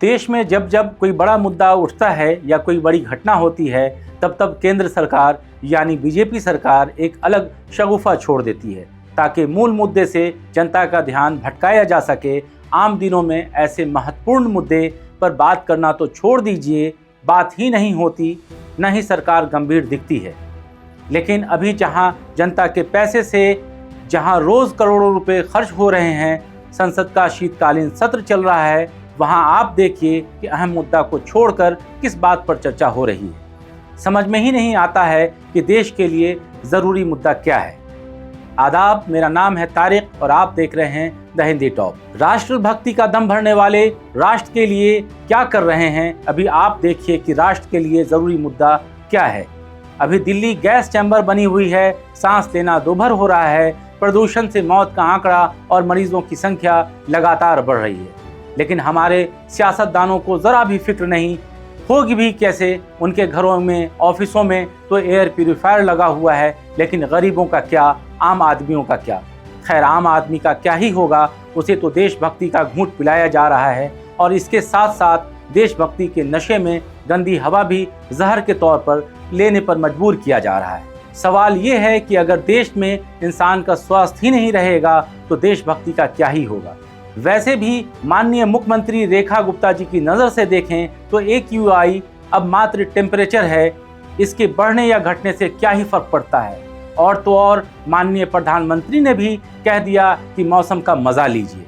देश में जब जब कोई बड़ा मुद्दा उठता है या कोई बड़ी घटना होती है तब तब केंद्र सरकार यानी बीजेपी सरकार एक अलग शगुफा छोड़ देती है ताकि मूल मुद्दे से जनता का ध्यान भटकाया जा सके। आम दिनों में ऐसे महत्वपूर्ण मुद्दे पर बात करना तो छोड़ दीजिए, बात ही नहीं होती, न ही सरकार गंभीर दिखती है। लेकिन अभी जहां जनता के पैसे से जहां रोज़ करोड़ों रुपए खर्च हो रहे हैं, संसद का शीतकालीन सत्र चल रहा है, वहां आप देखिए कि अहम मुद्दा को छोड़कर किस बात पर चर्चा हो रही है। समझ में ही नहीं आता है कि देश के लिए ज़रूरी मुद्दा क्या है। आदाब, मेरा नाम है तारिक और आप देख रहे हैं द हिंदी टॉप। राष्ट्रभक्ति का दम भरने वाले राष्ट्र के लिए क्या कर रहे हैं, अभी आप देखिए कि राष्ट्र के लिए ज़रूरी मुद्दा क्या है। अभी दिल्ली गैस चैम्बर बनी हुई है, सांस लेना दोभर हो रहा है, प्रदूषण से मौत का आंकड़ा और मरीजों की संख्या लगातार बढ़ रही है। लेकिन हमारे सियासतदानों को ज़रा भी फिक्र नहीं, होगी भी कैसे। उनके घरों में, ऑफिसों में तो एयर प्यूरीफायर लगा हुआ है, लेकिन गरीबों का क्या, आम आदमियों का क्या। खैर, आम आदमी का क्या ही होगा, उसे तो देशभक्ति का घूंट पिलाया जा रहा है और इसके साथ साथ देशभक्ति के नशे में गंदी हवा भी जहर के तौर पर लेने पर मजबूर किया जा रहा है। सवाल ये है कि अगर देश में इंसान का स्वास्थ्य ही नहीं रहेगा तो देशभक्ति का क्या ही होगा। वैसे भी माननीय मुख्यमंत्री रेखा गुप्ता जी की नज़र से देखें तो AQI अब मात्र टेम्परेचर है, इसके बढ़ने या घटने से क्या ही फर्क पड़ता है। और तो और माननीय प्रधानमंत्री ने भी कह दिया कि मौसम का मज़ा लीजिए।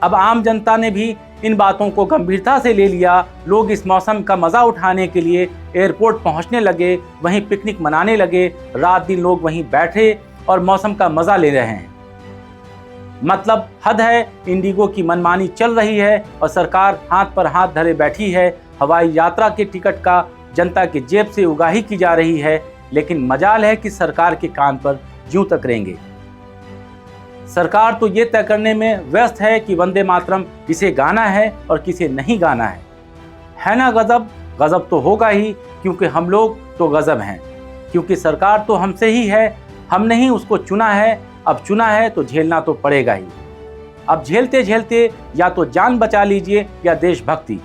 अब आम जनता ने भी इन बातों को गंभीरता से ले लिया। लोग इस मौसम का मज़ा उठाने के लिए एयरपोर्ट पहुंचने लगे, वहीं पिकनिक मनाने लगे, रात दिन लोग वहीं बैठे और मौसम का मज़ा ले रहे हैं। मतलब हद है, इंडिगो की मनमानी चल रही है और सरकार हाथ पर हाथ धरे बैठी है। हवाई यात्रा के टिकट का जनता की जेब से उगाही की जा रही है, लेकिन मजाल है कि सरकार के कान पर जूं तक रेंगे। सरकार तो ये तय करने में व्यस्त है कि वंदे मातरम किसे गाना है और किसे नहीं गाना है ना गजब। गजब तो होगा ही, क्योंकि हम लोग तो गजब हैं, क्योंकि सरकार तो हमसे ही है, हमने ही उसको चुना है। अब चुना है तो झेलना तो पड़ेगा ही। अब झेलते झेलते या तो जान बचा लीजिए या देशभक्ति।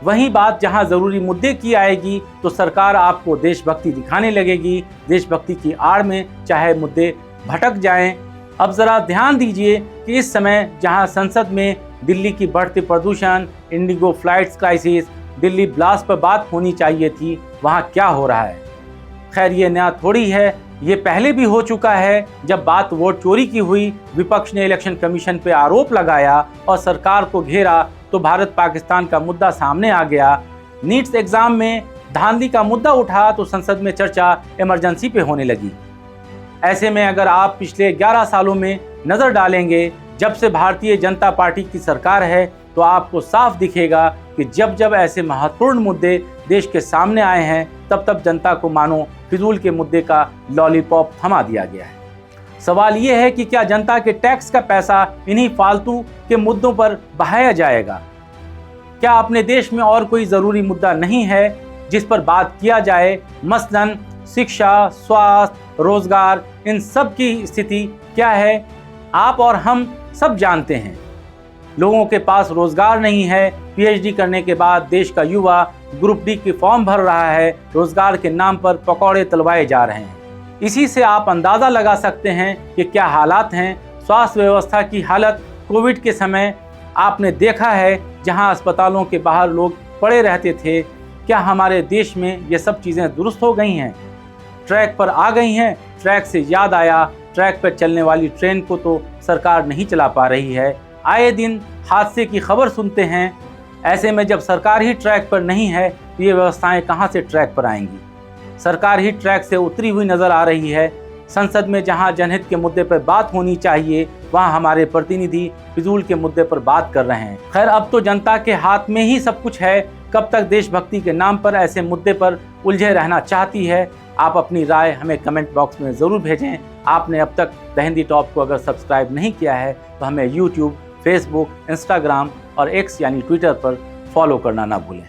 वही बात जहां ज़रूरी मुद्दे की आएगी तो सरकार आपको देशभक्ति दिखाने लगेगी। देशभक्ति की आड़ में चाहे मुद्दे भटक जाएं। अब ज़रा ध्यान दीजिए कि इस समय जहां संसद में दिल्ली की बढ़ते प्रदूषण, Indigo flights crisis, Delhi blast पर बात होनी चाहिए थी, वहाँ क्या हो रहा है। खैर, ये नया थोड़ी है, ये पहले भी हो चुका है। जब बात वोट चोरी की हुई, विपक्ष ने इलेक्शन कमीशन पे आरोप लगाया और सरकार को घेरा तो भारत पाकिस्तान का मुद्दा सामने आ गया। नीट्स एग्जाम में धांधली का मुद्दा उठा तो संसद में चर्चा इमरजेंसी पे होने लगी। ऐसे में अगर आप पिछले 11 सालों में नज़र डालेंगे, जब से भारतीय जनता पार्टी की सरकार है, तो आपको साफ दिखेगा कि जब जब ऐसे महत्वपूर्ण मुद्दे देश के सामने आए हैं तब तब जनता को मानो फिजूल के मुद्दे का लॉलीपॉप थमा दिया गया है। सवाल ये है कि क्या जनता के टैक्स का पैसा इन्हीं फालतू के मुद्दों पर बहाया जाएगा? क्या अपने देश में और कोई ज़रूरी मुद्दा नहीं है जिस पर बात किया जाए? मसलन शिक्षा, स्वास्थ्य, रोजगार, इन सब की स्थिति क्या है आप और हम सब जानते हैं। लोगों के पास रोजगार नहीं है। PhD करने के बाद देश का युवा ग्रुप D की फॉर्म भर रहा है, रोजगार के नाम पर पकौड़े तलवाए जा रहे हैं। इसी से आप अंदाज़ा लगा सकते हैं कि क्या हालात हैं। स्वास्थ्य व्यवस्था की हालत कोविड के समय आपने देखा है, जहां अस्पतालों के बाहर लोग पड़े रहते थे। क्या हमारे देश में ये सब चीज़ें दुरुस्त हो गई हैं, ट्रैक पर आ गई हैं? ट्रैक से याद आया, ट्रैक पर चलने वाली ट्रेन को तो सरकार नहीं चला पा रही है। आए दिन हादसे की खबर सुनते हैं। ऐसे में जब सरकार ही ट्रैक पर नहीं है तो ये व्यवस्थाएं कहां से ट्रैक पर आएंगी? सरकार ही ट्रैक से उतरी हुई नज़र आ रही है। संसद में जहां जनहित के मुद्दे पर बात होनी चाहिए, वहां हमारे प्रतिनिधि फिजूल के मुद्दे पर बात कर रहे हैं। खैर, अब तो जनता के हाथ में ही सब कुछ है। कब तक देशभक्ति के नाम पर ऐसे मुद्दे पर उलझे रहना चाहती है? आप अपनी राय हमें कमेंट बॉक्स में ज़रूर भेजें। आपने अब तक द हिंदी टॉप को अगर सब्सक्राइब नहीं किया है तो हमें यूट्यूब, फेसबुक, इंस्टाग्राम और X यानी ट्विटर पर फॉलो करना ना भूलें।